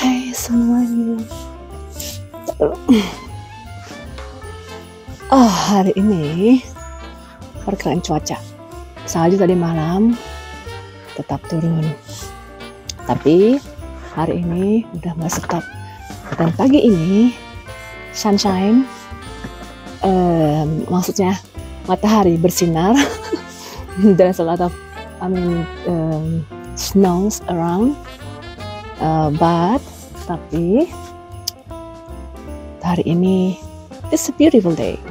Hai semuanya. Hari ini perkiraan cuaca salju tadi malam tetap turun, tapi hari ini udah mulai stop. Dan pagi ini sunshine, maksudnya matahari bersinar. There's a lot of snows around, but tapi hari ini it's a beautiful day.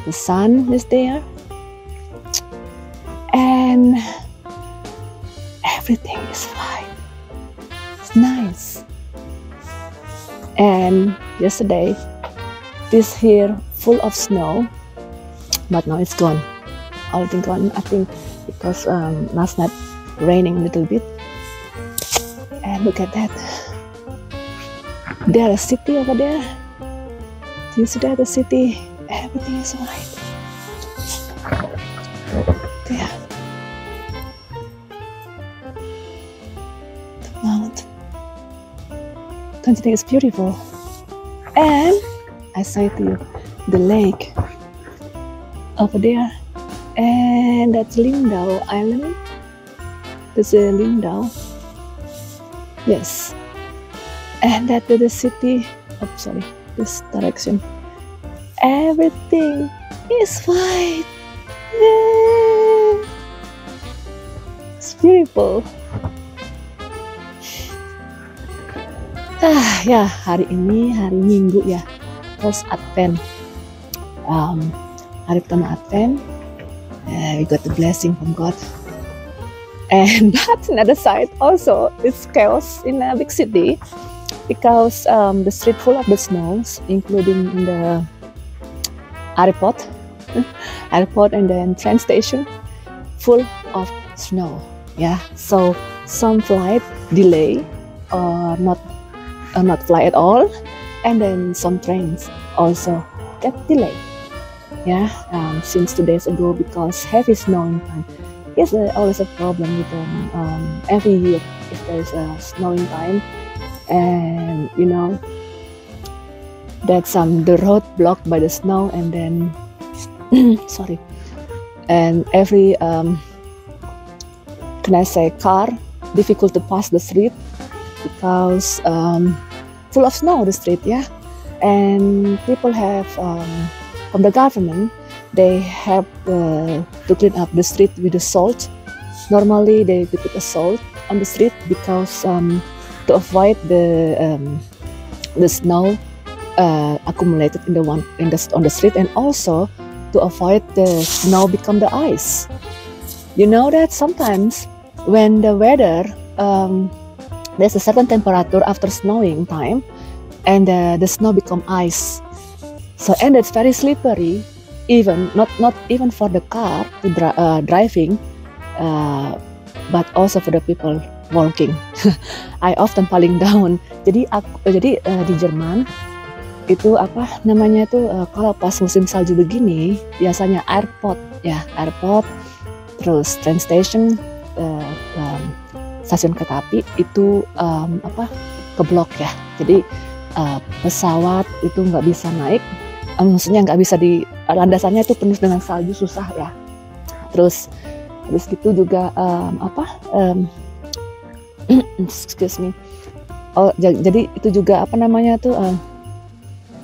The sun is there and everything is fine. It's nice. And yesterday this here full of snow, but now it's gone. Everything gone, I think, because last night raining a little bit. And look at that. There's a city over there. Do you see that, the city? Everything is white. There. The mountain. Don't you think it's beautiful? And I say to you, the lake over there. And that's Lindau Island. That's Lindau. Yes. And that is the city. Oh, sorry. This direction. Everything is white. Yeah. It's beautiful. Ya, hari ini hari Minggu ya, first Advent. Hari pertama Advent. We got the blessing from God. And but another side also, it's chaos in a big city because the street full of the snows, including in the airport and then train station full of snow. Yeah, so some flight delay or not fly at all, and then some trains also get delayed. Yeah, since 2 days ago because heavy snowing time. It's always a problem with every year if there's a snowing time, and you know that the road blocked by the snow, and then sorry, and every can I say car difficult to pass the street because full of snow the street, yeah, and people have from the government, they have to clean up the street with the salt. Normally they put a salt on the street because to avoid the snow accumulated on the street, and also to avoid the snow become the ice. You know that sometimes when the weather there's a certain temperature after snowing time, and the snow become ice. So and it's very slippery, even not even for the car to driving, but also for the people walking. I often falling down. Jadi di Jerman itu apa namanya itu kalau pas musim salju begini biasanya airport, terus train station, stasiun kereta api itu keblok ya. Jadi pesawat itu nggak bisa naik. Maksudnya nggak bisa di landasannya itu penuh dengan salju, susah ya. Terus gitu juga excuse me. Oh, jadi itu juga apa namanya tuh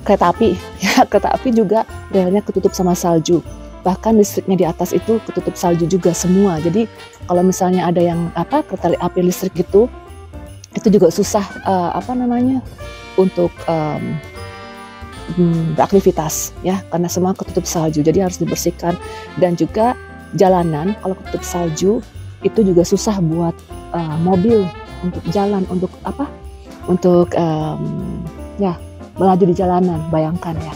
kereta api ya, kereta api juga relnya ketutup sama salju. Bahkan listriknya di atas itu ketutup salju juga semua. Jadi kalau misalnya ada yang kereta api listrik gitu, itu juga susah untuk beraktivitas ya, karena semua ketutup salju, jadi harus dibersihkan. Dan juga jalanan kalau ketutup salju itu juga susah buat mobil untuk jalan, untuk melaju di jalanan, bayangkan ya,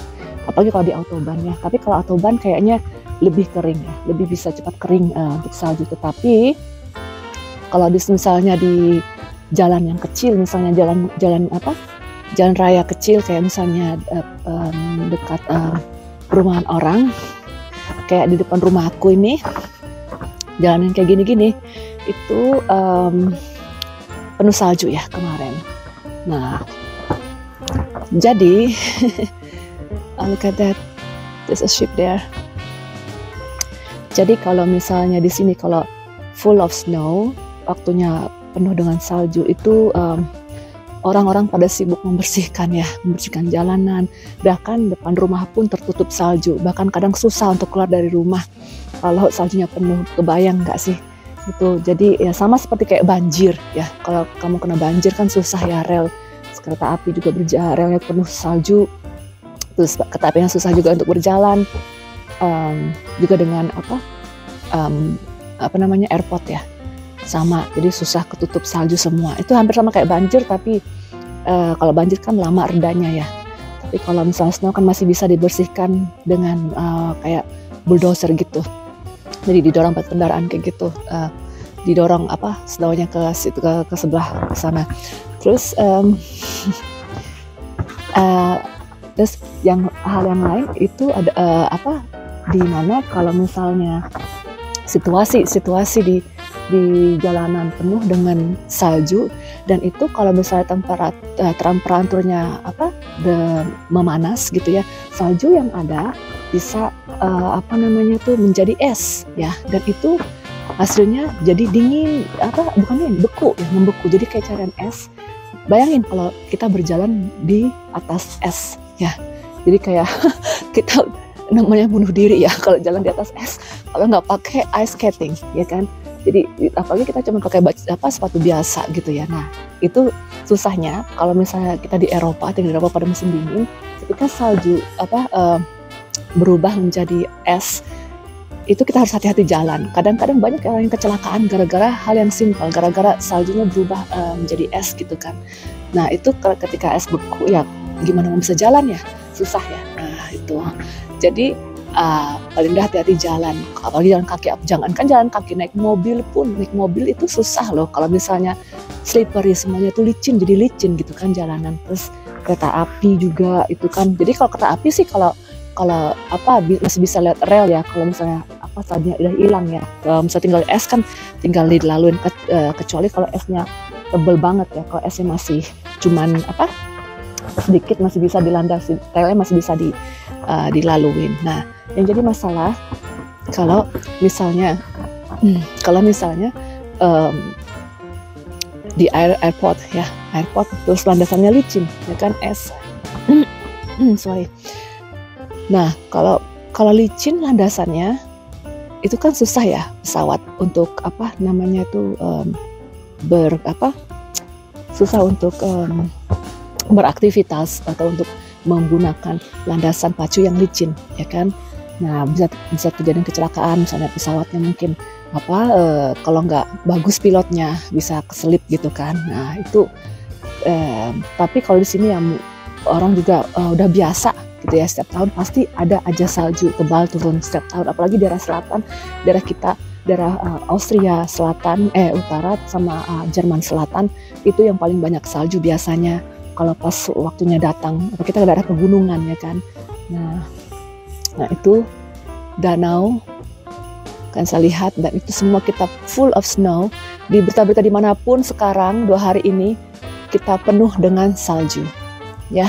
apalagi kalau di autoban ya. Tapi kalau autoban kayaknya lebih kering ya, lebih bisa cepat kering untuk salju. Tetapi kalau misalnya di jalan yang kecil, misalnya jalan raya kecil kayak misalnya dekat perumahan orang, kayak di depan rumahku ini, jalanan kayak gini-gini, itu penuh salju ya kemarin. Nah, jadi look at that, there's a ship there. Jadi kalau misalnya di sini kalau full of snow, waktunya penuh dengan salju itu orang-orang pada sibuk membersihkan jalanan, bahkan depan rumah pun tertutup salju, bahkan kadang susah untuk keluar dari rumah kalau saljunya penuh. Kebayang nggak sih itu? Jadi ya sama seperti kayak banjir ya, kalau kamu kena banjir kan susah ya, rel kereta api juga relnya penuh salju, terus kereta apinya susah juga untuk berjalan. Juga dengan airport ya, sama, jadi susah ketutup salju semua. Itu hampir sama kayak banjir, tapi kalau banjir kan lama redanya ya, tapi kalau misalnya snow kan masih bisa dibersihkan dengan kayak bulldozer gitu, jadi didorong pakai kendaraan kayak gitu, didorong snownya ke situ, ke sebelah sana. Terus terus hal yang lain itu ada di mana kalau misalnya situasi di jalanan penuh dengan salju, dan itu kalau misalnya temperaturnya memanas gitu ya, salju yang ada bisa menjadi es ya, dan itu hasilnya jadi dingin, beku ya, membeku, jadi kayak cairan es. Bayangin kalau kita berjalan di atas es ya, jadi kayak kita namanya bunuh diri ya kalau jalan di atas es, kalau nggak pakai ice skating ya kan. Jadi apalagi kita cuma pakai sepatu biasa gitu ya. Nah itu susahnya kalau misalnya kita di Eropa, tinggal di Eropa pada musim dingin, ketika salju berubah menjadi es, itu kita harus hati-hati jalan. Kadang-kadang banyak orang yang kecelakaan gara-gara hal yang simpel, gara-gara saljunya berubah menjadi es gitu kan. Nah itu ketika es beku ya gimana mau bisa jalan ya, susah ya. Nah itu jadi paling hati-hati jalan, apalagi jalan kaki. Jangankan jalan kaki, naik mobil itu susah loh. Kalau misalnya slippery, semuanya itu licin, jadi licin gitu kan jalanan. Terus kereta api juga itu kan. Jadi kalau kereta api sih kalau masih bisa lihat rel ya. Kalau misalnya saljunya udah hilang ya, misalnya tinggal es kan tinggal dilaluin, kecuali kalau esnya tebel banget ya. Kalau esnya masih cuman sedikit, masih bisa dilandasi, relnya masih bisa dilaluin. Nah yang jadi masalah kalau misalnya di airport terus landasannya licin ya kan, es sorry. Nah kalau licin landasannya itu kan susah ya pesawat untuk susah untuk beraktivitas atau untuk menggunakan landasan pacu yang licin ya kan. Nah bisa terjadi kecelakaan, misalnya pesawatnya mungkin kalau nggak bagus pilotnya bisa keselip gitu kan. Nah itu tapi kalau di sini ya orang juga udah biasa gitu ya, setiap tahun pasti ada aja salju tebal turun setiap tahun, apalagi daerah selatan, daerah Austria Selatan, utara sama Jerman Selatan, itu yang paling banyak salju biasanya kalau pas waktunya datang. Kita ke daerah pegunungan ya kan. Nah itu danau kan saya lihat, dan itu semua kita full of snow. Di berita-berita dimanapun sekarang 2 hari ini kita penuh dengan salju ya.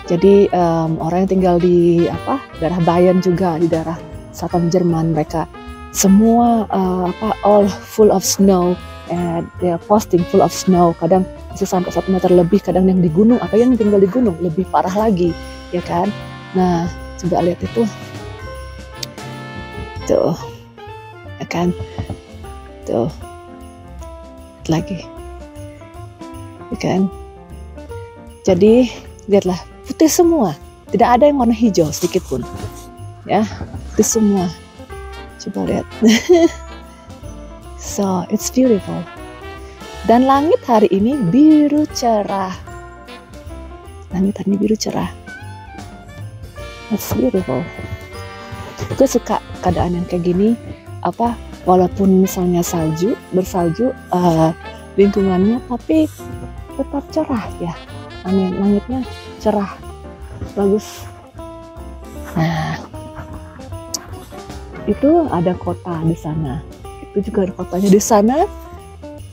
Jadi orang yang tinggal di daerah Bayern juga, di daerah selatan Jerman, mereka semua all full of snow, and they are posting full of snow. Kadang bisa sampai 1 meter lebih, kadang yang di gunung atau yang tinggal di gunung lebih parah lagi ya kan. Nah coba lihat itu tuh ya kan, tuh lagi ya kan. Jadi lihatlah, putih semua, tidak ada yang warna hijau sedikit pun ya, putih semua. Coba lihat. So it's beautiful. Dan langit hari ini biru cerah. Langit hari ini biru cerah. It's beautiful. Gue suka keadaan yang kayak gini. Walaupun misalnya bersalju, lingkungannya tapi tetap cerah ya. Langitnya cerah, bagus. Nah, itu ada kota di sana. Itu juga ada kotanya di sana.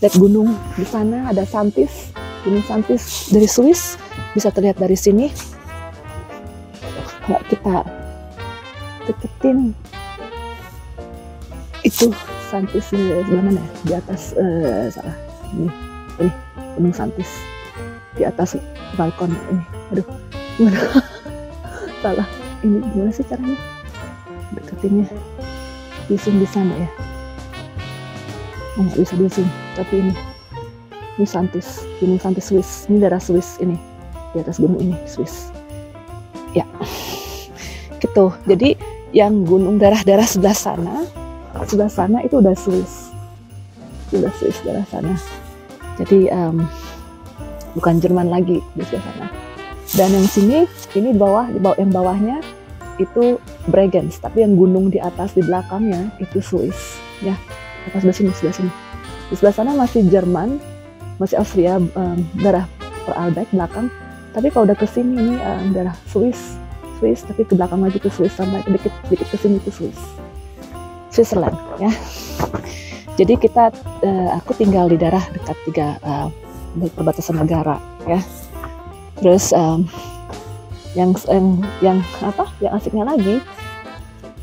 Lihat gunung di sana, ada Santis, Gunung Santis dari Swiss bisa terlihat dari sini. Kalau kita deketin itu Santis ini sebelah mana ya? Di atas salah ini Gunung Santis di atas balkon ini. Aduh, gimana? Salah. Ini gimana sih caranya deketinnya? Di zoom di sana ya. Oh, nggak bisa di zoom, tapi ini Santis, Gunung Santis Swiss. Ini daerah Swiss ini, di atas gunung ini Swiss. Ya, gitu. Jadi yang gunung daerah sebelah sana itu udah Swiss, daerah sana. Jadi bukan Jerman lagi di sebelah sana. Dan yang sini, ini yang bawahnya itu Bregenz, tapi yang gunung di atas di belakangnya itu Swiss, ya. Atas sebelah sini. Di sebelah sana masih Jerman, masih Austria, daerah Vorarlberg belakang. Tapi kalau udah ke sini ini daerah Swiss, tapi ke belakang lagi ke Swiss, sampai dikit ke sini itu Switzerland, ya. Jadi aku tinggal di daerah dekat perbatasan negara, ya. Terus yang asiknya lagi,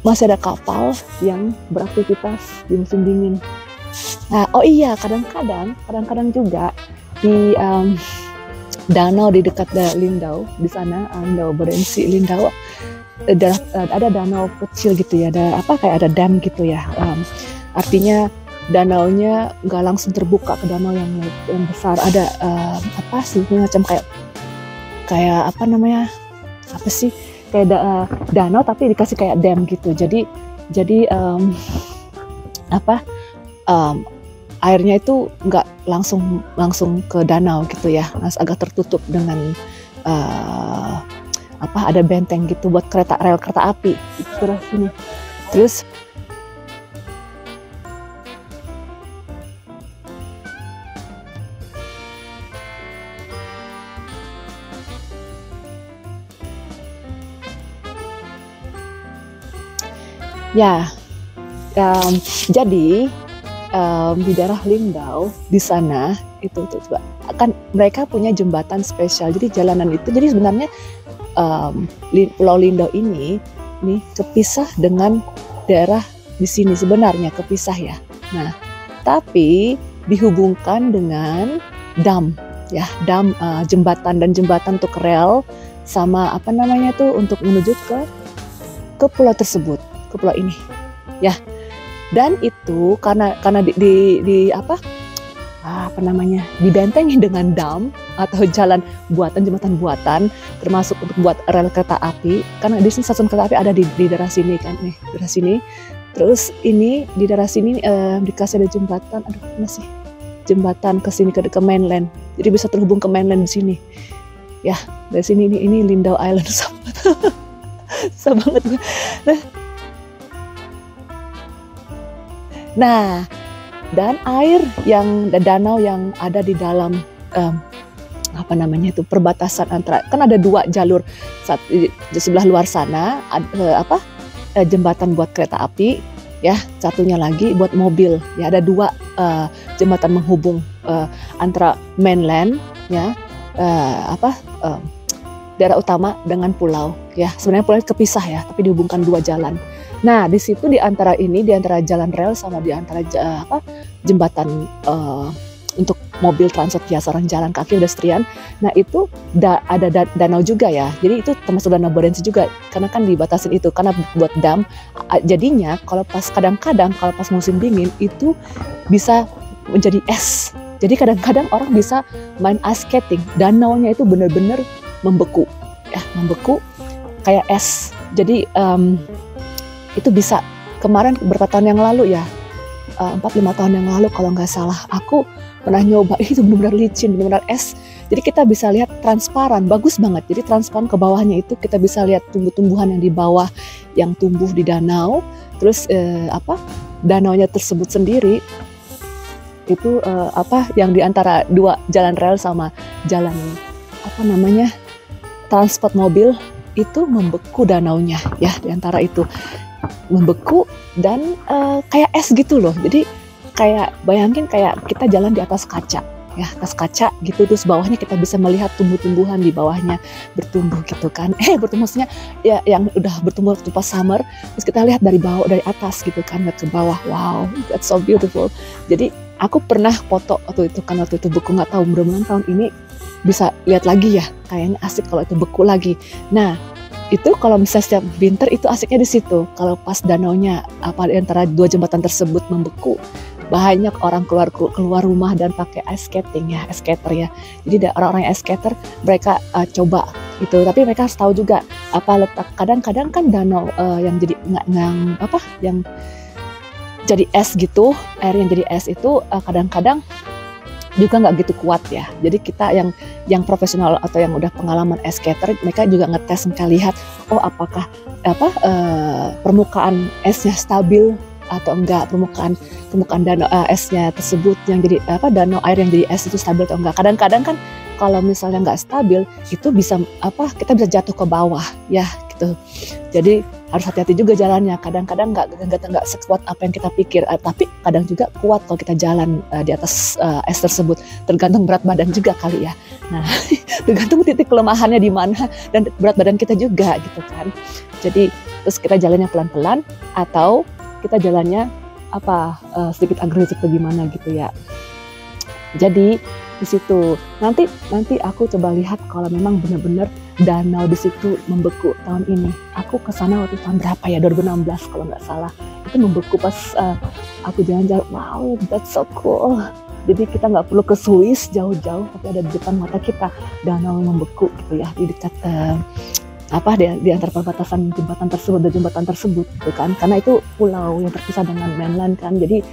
masih ada kapal yang beraktivitas di musim dingin. Nah, oh iya, kadang-kadang juga di danau di dekat Lindau di sana, Lindau Bodensee Lindau, ada danau kecil gitu ya, kayak ada dam gitu ya. Artinya danaunya nggak langsung terbuka ke danau yang besar. Ada macam kayak apa namanya? Apa sih? Kayak danau tapi dikasih kayak dam gitu. Jadi airnya itu nggak langsung ke danau gitu ya, agak tertutup dengan ada benteng gitu buat rel kereta api terus ini. Terus ya, jadi di daerah Lindau di sana itu kan mereka punya jembatan spesial. Jadi jalanan itu, jadi sebenarnya Pulau Lindau ini kepisah dengan daerah di sini, sebenarnya kepisah ya. Nah, tapi dihubungkan dengan dam ya, jembatan untuk rel sama untuk menuju ke pulau tersebut, ke pulau ini ya. Dan itu karena dibentengi dengan dam atau jembatan buatan, termasuk untuk buat rel kereta api. Karena di sini stasiun kereta api ada di daerah sini kan, daerah sini. Terus ini di daerah sini dikasih ada jembatan, jembatan ke sini ke mainland. Jadi bisa terhubung ke mainland di sini. Ya, dari sini ini Lindau Island. Susah banget. Nah, dan danau yang ada di dalam perbatasan antara, kan ada dua jalur, di sebelah luar sana jembatan buat kereta api ya, satunya lagi buat mobil ya. Ada dua jembatan menghubung antara mainland ya, daerah utama dengan pulau ya. Sebenarnya pulau kepisah ya, tapi dihubungkan dua jalan. Nah, di situ di antara jalan rel sama di antara jembatan untuk mobil transport biasa, orang jalan kaki pedestrian. Nah, itu ada danau juga ya. Jadi itu termasuk danau Bodensee juga, karena kan dibatasin itu karena buat dam. Jadinya kadang-kadang kalau pas musim dingin itu bisa menjadi es. Jadi kadang-kadang orang bisa main ice skating. Danaunya itu benar-benar membeku ya, kayak es. Jadi itu bisa. Kemarin beberapa tahun yang lalu ya, 4-5 tahun yang lalu kalau nggak salah, aku pernah nyoba. Itu benar-benar licin, benar-benar es. Jadi kita bisa lihat transparan, bagus banget. Jadi transparan, ke bawahnya itu kita bisa lihat tumbuh-tumbuhan yang di bawah yang tumbuh di danau. Terus danaunya tersebut sendiri itu yang di antara dua jalan rel sama jalan transport mobil itu membeku danaunya ya, di antara itu. membeku dan kayak es gitu loh. Jadi kayak bayangin kayak kita jalan di atas kaca, ya atas kaca gitu, terus bawahnya kita bisa melihat tumbuh-tumbuhan di bawahnya bertumbuh gitu kan. Bertumbuh maksudnya ya yang udah bertumbuh waktu pas summer, terus kita lihat dari bawah, dari atas gitu kan, lihat ke bawah. Wow, that's so beautiful. Jadi aku pernah foto waktu itu kan, waktu itu beku, nggak tahu, mudah-mudahan tahun ini bisa lihat lagi ya, kayaknya asik kalau itu beku lagi. Nah itu kalau misalnya setiap winter itu asiknya di situ. Kalau pas danaunya apa di antara dua jembatan tersebut membeku, banyak orang keluar rumah dan pakai ice skating ya, ice skater ya. Jadi orang-orang ice skater mereka coba itu, tapi mereka harus tahu juga apa letak. Kadang-kadang kan danau yang jadi yang jadi es gitu, air yang jadi es itu kadang-kadang juga nggak gitu kuat ya. Jadi kita yang profesional atau yang udah pengalaman ice skater, mereka juga ngetes, mereka lihat apakah permukaan esnya stabil atau enggak, permukaan danau esnya tersebut yang jadi danau air yang jadi es itu stabil atau enggak. Kadang-kadang kan kalau misalnya nggak stabil itu bisa kita bisa jatuh ke bawah ya gitu. Jadi harus hati-hati juga jalannya. Kadang-kadang nggak sekuat apa yang kita pikir, tapi kadang juga kuat kalau kita jalan di atas es tersebut. Tergantung berat badan juga kali ya. Nah tergantung titik kelemahannya di mana dan berat badan kita juga gitu kan. Jadi terus kita jalannya pelan-pelan atau kita jalannya sedikit agresif atau gimana gitu ya. Jadi di situ nanti aku coba lihat kalau memang benar-benar danau di situ membeku tahun ini. Aku kesana waktu tahun berapa ya, 2016 kalau nggak salah. Itu membeku pas aku jalan-jalan. Wow, that's so cool. Jadi kita nggak perlu ke Swiss jauh-jauh, tapi ada di depan mata kita danau membeku gitu ya, di dekat di antara perbatasan jembatan tersebut gitu kan, karena itu pulau yang terpisah dengan mainland kan. Jadi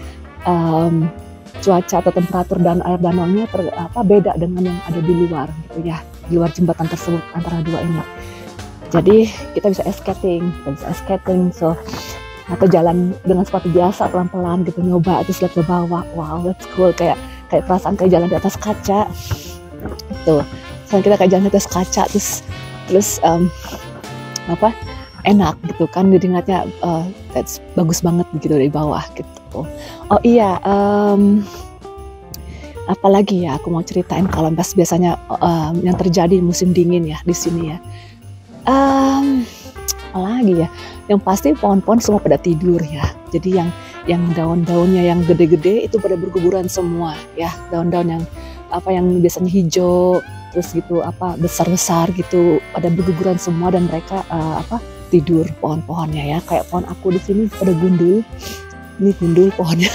cuaca atau temperatur dan air danaunya beda dengan yang ada di luar gitu ya, di luar jembatan tersebut antara dua ini. Jadi kita bisa ice skating, so atau jalan dengan sepatu biasa pelan-pelan gitu, nyoba terus lihat ke bawah. Wow, that's cool, kayak perasaan kayak jalan di atas kaca tuh. So kita kayak jalan di atas kaca terus enak gitu kan, jadi ngeliatnya that's bagus banget gitu dari bawah gitu. Oh iya, apalagi ya aku mau ceritain kalau pas biasanya yang terjadi musim dingin ya di sini ya. Apalagi ya, yang pasti pohon-pohon semua pada tidur ya. Jadi yang daun-daunnya yang gede-gede itu pada berguguran semua ya, daun-daun yang biasanya hijau terus gitu besar-besar gitu pada berguguran semua, dan mereka tidur pohon-pohonnya ya. Kayak pohon aku di sini pada gundul. Ini gundul pohonnya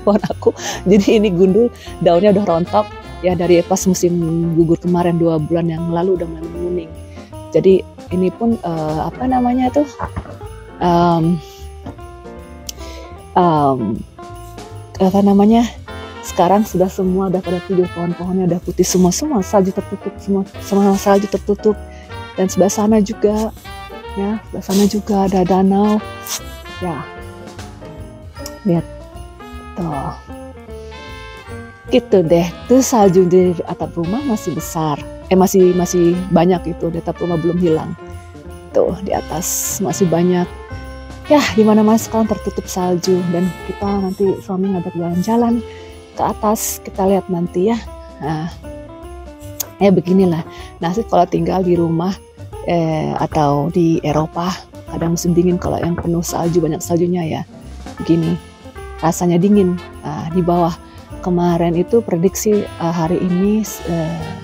pohon aku. Jadi ini gundul, daunnya udah rontok ya dari pas musim gugur kemarin 2 bulan yang lalu udah mulai menguning. Jadi ini pun sekarang sudah semua udah pada tidur, pohon-pohonnya udah putih semua salju tertutup, semua salju tertutup. Dan sebelah sana juga ya, sebelah sana juga ada danau ya, lihat tuh gitu deh. Tuh salju di atap rumah masih besar, masih banyak itu di atap rumah, belum hilang tuh. Di atas masih banyak ya, di mana-mana sekarang tertutup salju. Dan kita nanti suami ngajak jalan-jalan ke atas, kita lihat nanti ya. Nah, beginilah. Nah, kalau tinggal di rumah atau di Eropa, kadang musim dingin kalau yang penuh salju, banyak saljunya ya, begini rasanya dingin. Di bawah kemarin itu prediksi hari ini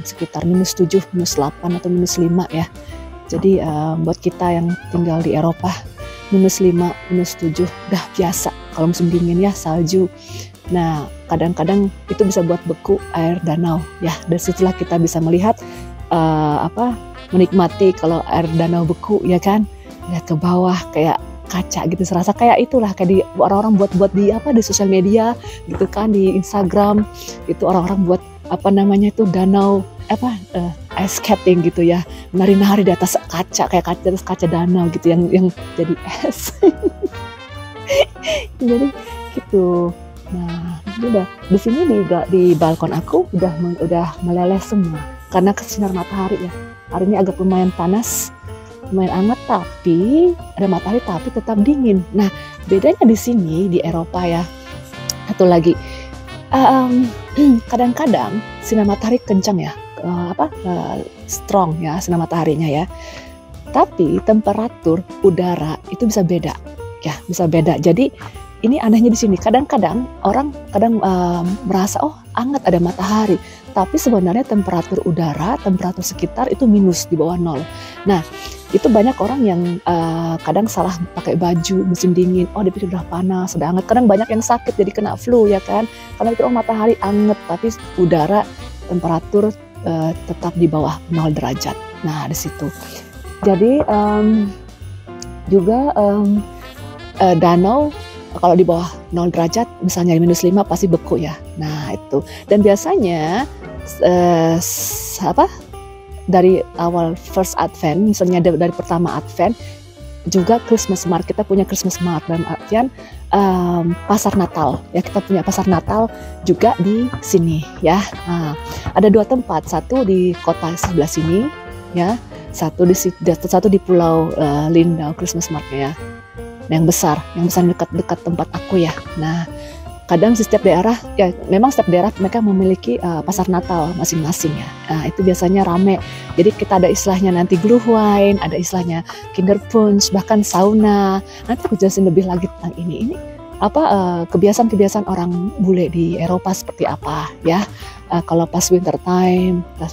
sekitar -7, -8 atau -5 ya. Jadi buat kita yang tinggal di Eropa, -5, -7 udah biasa kalau musim dingin ya, salju. Nah, kadang-kadang itu bisa buat beku air danau ya. Dan setelah kita bisa melihat menikmati kalau air danau beku ya kan, lihat ke bawah kayak kaca gitu, serasa kayak itulah kayak di orang-orang buat di sosial media gitu kan, di Instagram itu orang-orang buat danau ice skating gitu ya, nari-nari di atas kaca, kayak kaca, terus kaca danau gitu yang jadi es. Jadi gitu. Nah, udah di sini di balkon aku udah meleleh semua karena sinar matahari ya. Hari ini agak lumayan panas, lumayan anget, tapi ada matahari tapi tetap dingin. Nah, bedanya di sini di Eropa ya. Satu lagi, kadang-kadang sinar matahari kencang ya, strong ya sinar mataharinya ya. Tapi temperatur udara itu bisa beda, ya bisa beda. Jadi ini anehnya di sini. Kadang-kadang orang merasa oh hangat ada matahari, tapi sebenarnya temperatur udara, temperatur sekitar itu minus di bawah nol. Nah, itu banyak orang yang kadang salah pakai baju musim dingin. Oh, dia pikir udah panas, sudah hangat. Kadang banyak yang sakit jadi kena flu ya kan. Karena itu matahari hangat, tapi udara temperatur tetap di bawah 0 derajat. Nah, di situ. Jadi juga danau kalau di bawah 0 derajat, misalnya -5 pasti beku ya. Nah itu. Dan biasanya dari awal first Advent, misalnya dari pertama Advent, juga Christmas market, kita punya Christmas market dalam artian pasar Natal ya, kita punya pasar Natal juga di sini ya. Nah, ada 2 tempat, satu di kota sebelah sini ya, satu di Pulau Lindau Christmas market ya, yang besar dekat tempat aku ya. Nah, kadang setiap daerah ya, memang setiap daerah mereka memiliki pasar Natal masing-masing ya. Nah, itu biasanya rame. Jadi kita ada istilahnya nanti Glühwein, ada istilahnya Kinderpunsch, bahkan sauna. Nanti aku jelasin lebih lagi tentang ini. Ini kebiasaan-kebiasaan orang bule di Eropa seperti apa ya. Kalau pas winter time, pas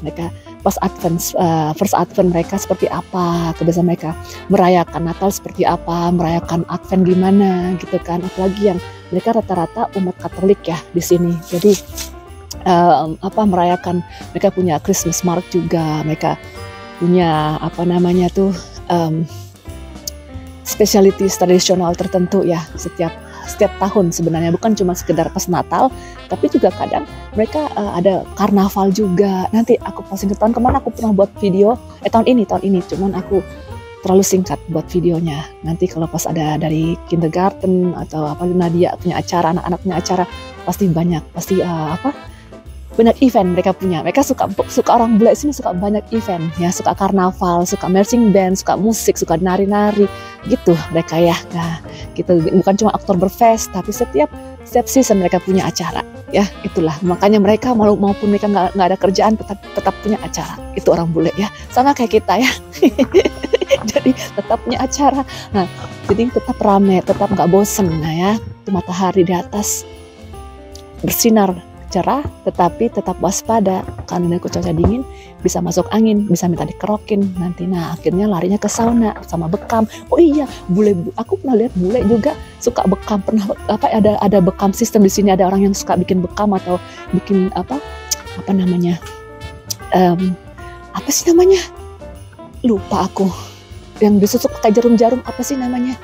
first Advent mereka seperti apa, kebiasaan mereka merayakan Natal seperti apa, merayakan Advent gimana gitu kan. Apalagi yang mereka rata-rata umat Katolik ya di sini. Jadi merayakan, mereka punya Christmas market juga, mereka punya specialties tradisional tertentu ya setiap tahun sebenarnya, bukan cuma sekedar pas Natal, tapi juga kadang mereka ada karnaval juga. Nanti aku posting ke tahun kemana aku pernah buat video tahun ini cuman aku terlalu singkat buat videonya. Nanti kalau pas ada dari kindergarten atau Nadia punya acara, anak-anak punya acara, pasti banyak event mereka punya. Mereka suka orang bule sini suka banyak event ya, suka karnaval, suka marching band, suka musik, suka nari-nari gitu mereka ya. Nah, gitu, bukan cuma Oktoberfest, tapi setiap season mereka punya acara ya. Itulah makanya mereka maupun mereka nggak ada kerjaan tetap punya acara. Itu orang bule ya, sama kayak kita ya. Jadi tetap punya acara. Nah, jadi tetap rame, tetap nggak bosen. Nah ya, itu matahari di atas bersinar cerah, tetapi tetap waspada karena cuaca dingin, bisa masuk angin, bisa minta dikerokin nanti. Nah, akhirnya larinya ke sauna sama bekam. Oh iya, aku pernah lihat bule juga suka bekam. Pernah ada bekam sistem di sini. Ada orang yang suka bikin bekam atau bikin apa namanya? Apa sih namanya? Lupa aku. Yang disusuk pakai jarum-jarum, apa sih namanya?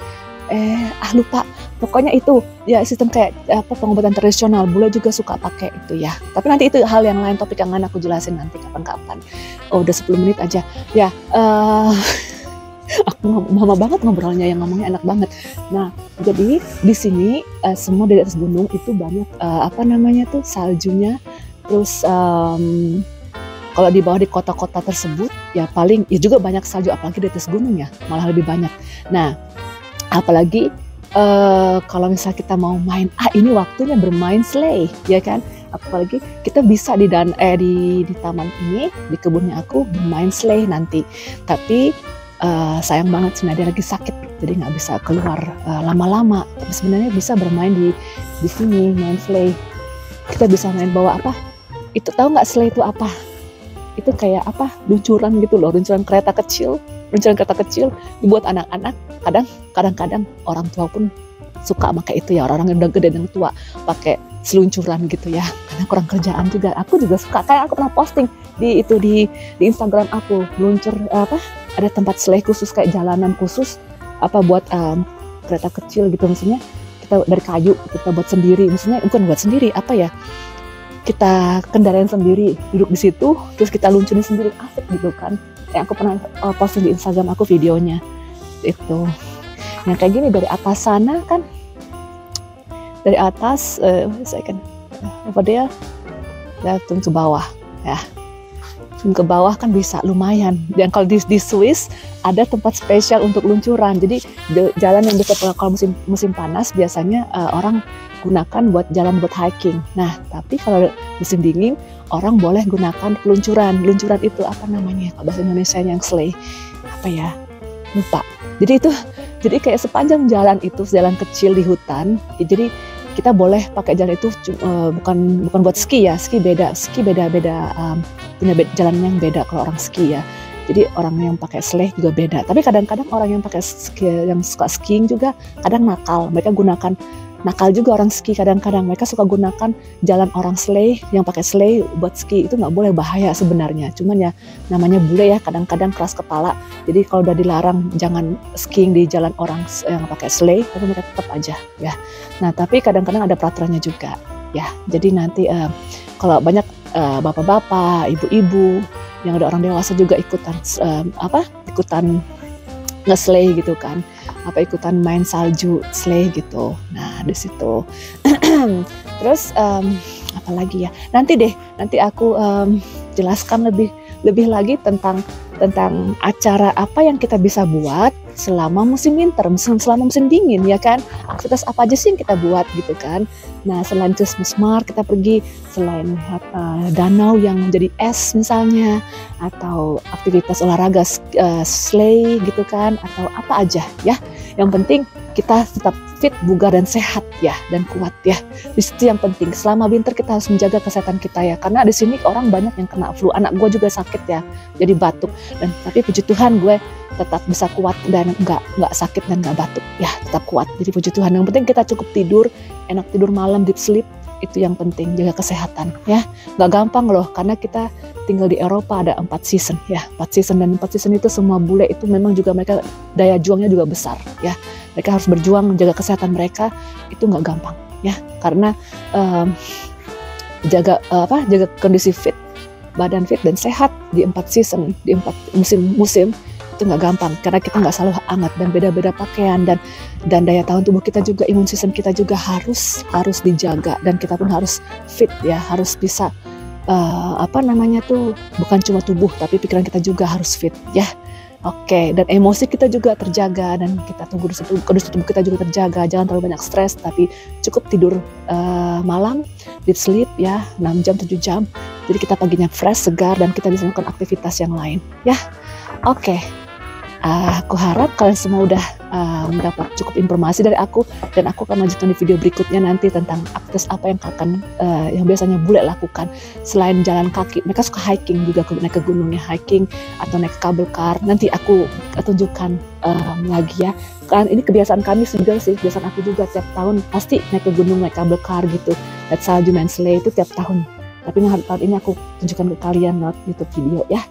Lupa. Pokoknya itu ya sistem kayak pengobatan tradisional. Bule juga suka pakai itu ya. Tapi nanti itu hal yang lain, topik yang lain aku jelasin nanti kapan-kapan. Oh, udah 10 menit aja. Ya, aku mama banget ngobrolnya, yang ngomongnya enak banget. Nah, jadi di sini semua di atas gunung itu banyak saljunya. Terus kalau di bawah di kota-kota tersebut ya paling ya juga banyak salju, apalagi di atas gunung ya, malah lebih banyak. Nah, apalagi kalau misalnya kita mau main, ini waktunya bermain sleigh, ya kan? Apalagi kita bisa di taman ini, di kebunnya aku bermain sleigh nanti. Tapi sayang banget sebenarnya dia lagi sakit, jadi nggak bisa keluar lama-lama. Tapi sebenarnya bisa bermain di sini, main sleigh. Kita bisa main bawa apa? Itu tahu nggak sleigh itu apa? Itu kayak luncuran gitu loh, luncuran kereta kecil dibuat anak-anak. Kadang-kadang orang tua pun suka pakai itu ya, orang yang udah gede dan tua pakai seluncuran gitu ya, karena kurang kerjaan juga. Aku juga suka, kayak aku pernah posting di Instagram aku, meluncur ada tempat sleigh khusus, kayak jalanan khusus buat kereta kecil gitu, maksudnya kita dari kayu kita buat sendiri, maksudnya bukan buat sendiri, kita kendarain sendiri, duduk di situ, terus kita luncurin sendiri, asik gitu kan. Yang aku pernah posting di Instagram aku videonya itu. Nah kayak gini dari atas sana kan, dari atas over there, turun ke bawah ya. swim ke bawah kan bisa lumayan. Dan kalau di Swiss ada tempat spesial untuk luncuran. Jadi jalan yang biasa kalau musim panas biasanya orang gunakan buat jalan buat hiking. Nah, tapi kalau musim dingin orang boleh gunakan peluncuran. Luncuran itu apa namanya? Kalau bahasa Indonesia yang sleigh. Apa ya? Lupa. Jadi kayak sepanjang jalan itu jalan kecil di hutan. Jadi kita boleh pakai jalan itu bukan buat ski ya, ski beda punya jalan yang beda kalau orang ski ya. Jadi orang yang pakai sleigh juga beda. Tapi kadang-kadang orang yang pakai ski, yang suka skiing juga kadang nakal. Mereka gunakan nakal juga orang ski kadang-kadang. Mereka suka gunakan jalan orang sleigh yang pakai sleigh buat ski. Itu nggak boleh, bahaya sebenarnya. Cuman ya namanya bule ya, kadang-kadang keras kepala. Jadi kalau udah dilarang jangan skiing di jalan orang yang pakai sleigh, tapi mereka tetap aja ya. Nah tapi kadang-kadang ada peraturannya juga ya. Jadi nanti kalau banyak bapak-bapak, ibu-ibu, yang ada orang dewasa juga ikutan ikutan nge-sleigh gitu kan, ikutan main salju sleigh gitu. Nah di situ terus apa lagi ya, nanti aku jelaskan lebih lagi tentang acara apa yang kita bisa buat selama musim winter, selama musim dingin ya kan. Aktivitas apa aja sih yang kita buat gitu kan. Nah selain Christmas market kita pergi, selain danau yang jadi es misalnya, atau aktivitas olahraga sleigh gitu kan, atau apa aja ya. Yang penting kita tetap fit, bugar dan sehat ya, dan kuat ya. Di situ yang penting. Selama winter kita harus menjaga kesehatan kita ya, karena di sini orang banyak yang kena flu. Anak gue juga sakit ya, jadi batuk. Dan tapi puji Tuhan gue tetap bisa kuat dan nggak sakit dan nggak batuk ya, tetap kuat. Jadi puji Tuhan. Yang penting kita cukup tidur, enak tidur malam, deep sleep. Itu yang penting, jaga kesehatan ya. Nggak gampang loh, karena kita tinggal di Eropa ada 4 season ya, 4 season, dan 4 season itu semua bule itu memang juga mereka daya juangnya juga besar ya. Mereka harus berjuang menjaga kesehatan mereka, itu nggak gampang ya, karena jaga kondisi fit, badan fit dan sehat di 4 season, di 4 musim itu nggak gampang, karena kita nggak selalu hangat dan beda-beda pakaian, dan daya tahan tubuh kita juga, imun sistem kita juga harus dijaga, dan kita pun harus fit ya, harus bisa bukan cuma tubuh tapi pikiran kita juga harus fit ya. Oke, dan emosi kita juga terjaga, dan kita kondisi tubuh kita juga terjaga. Jangan terlalu banyak stres, tapi cukup tidur malam, deep sleep ya, 6 jam 7 jam. Jadi kita paginya fresh, segar, dan kita bisa melakukan aktivitas yang lain ya. Oke. Aku harap kalian semua udah mendapat cukup informasi dari aku, dan aku akan lanjutkan di video berikutnya nanti tentang aktivitas apa yang biasanya bule lakukan selain jalan kaki. Mereka suka hiking juga, naik ke gunungnya hiking atau naik ke kabel car. Nanti aku tunjukkan lagi ya. Kan ini kebiasaan kami juga sih, kebiasaan aku juga tiap tahun pasti naik ke gunung, naik kabel car gitu, naik salju, main sleigh, itu tiap tahun. Tapi tahun ini aku tunjukkan ke kalian lewat YouTube video ya.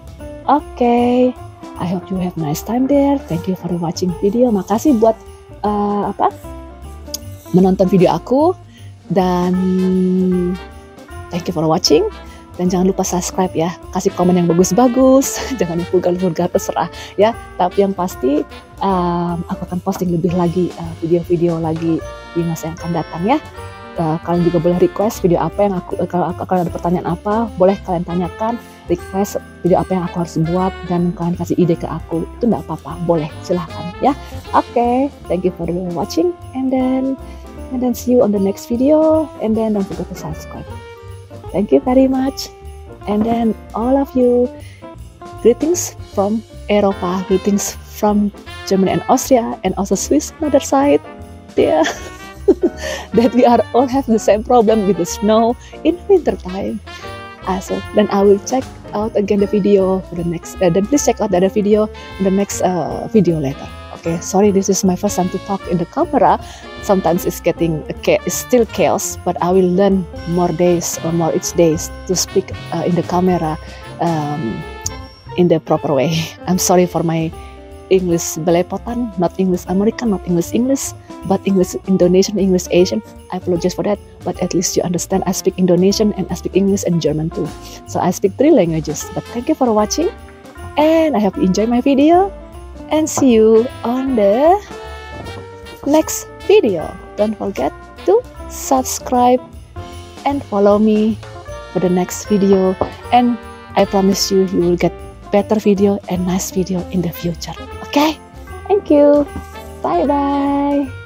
Oke. I hope you have a nice time there. Thank you for watching video. Makasih buat menonton video aku, dan thank you for watching. Dan jangan lupa subscribe ya, kasih komen yang bagus-bagus, jangan yang vulgar-vulgar, terserah ya. Tapi yang pasti aku akan posting lebih lagi video-video lagi di masa yang akan datang ya. Kalian juga boleh request video apa yang kalau kalian ada pertanyaan apa, boleh kalian tanyakan, request video apa yang aku harus buat, dan kalian kasih ide ke aku, itu nggak apa-apa, boleh, silahkan ya. Oke, thank you for watching, and then see you on the next video, and then don't forget to subscribe. Thank you very much, and then all of you, greetings from Eropa, greetings from Germany and Austria, and also Swiss on the other side there. That we are all have the same problem with the snow in winter time. Also, then I will check out again the video for the next. Then please check out the other video in the next video later. Okay, sorry, this is my first time to talk in the camera. Sometimes it's still chaos, but I will learn more days or more each days to speak in the camera in the proper way. I'm sorry for my English belepotan, not English American, not English, but English Indonesian, English Asian. I apologize for that, but at least you understand I speak Indonesian and I speak English and German too. So I speak 3 languages. But thank you for watching, and I hope you enjoy my video, and see you on the next video. Don't forget to subscribe and follow me for the next video, and I promise you, you will get better video and nice video in the future. Okay? Thank you. Bye-bye.